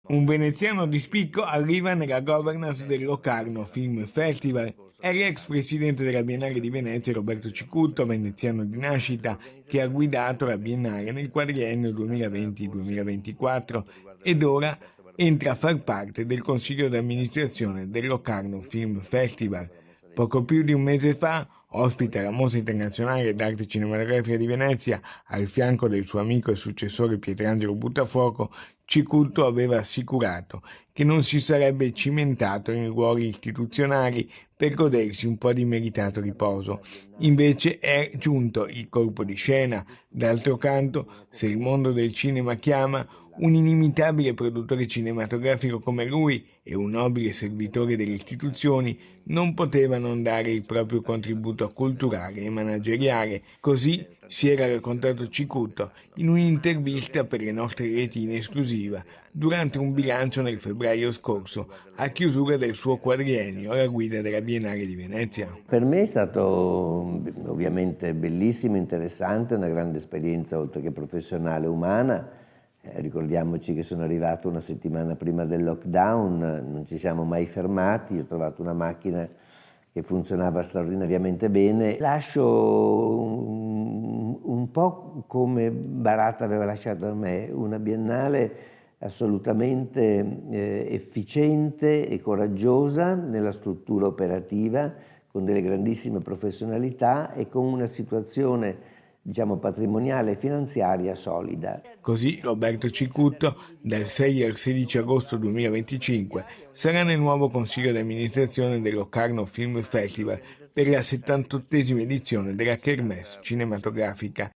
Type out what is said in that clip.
Un veneziano di spicco arriva nella governance del Locarno Film Festival. È l'ex presidente della Biennale di Venezia Roberto Cicutto, veneziano di nascita, che ha guidato la Biennale nel quadriennio 2020-2024 ed ora entra a far parte del consiglio d'amministrazione del Locarno Film Festival. Poco più di un mese fa ospita la Mostra Internazionale d'Arte Cinematografica di Venezia, al fianco del suo amico e successore Pietrangelo Buttafuoco. Cicutto aveva assicurato che non si sarebbe cimentato in ruoli istituzionali per godersi un po' di meritato riposo. Invece è giunto il colpo di scena. D'altro canto, se il mondo del cinema chiama, un inimitabile produttore cinematografico come lui e un nobile servitore delle istituzioni non poteva non dare il proprio contributo culturale e manageriale. Così si era raccontato Cicutto in un'intervista per le nostre reti in esclusiva durante un bilancio nel febbraio scorso, a chiusura del suo quadriennio alla guida della Biennale di Venezia. Per me è stato ovviamente bellissimo, interessante, una grande esperienza oltre che professionale, umana. Ricordiamoci che sono arrivato una settimana prima del lockdown, non ci siamo mai fermati, ho trovato una macchina che funzionava straordinariamente bene. Lascio un po' come Bharata aveva lasciato a me, una biennale assolutamente efficiente e coraggiosa nella struttura operativa, con delle grandissime professionalità e con una situazione patrimoniale e finanziaria solida. Così Roberto Cicutto, dal 6 al 16 agosto 2025, sarà nel nuovo consiglio di amministrazione del Locarno Film Festival per la 78esima edizione della Kermesse cinematografica.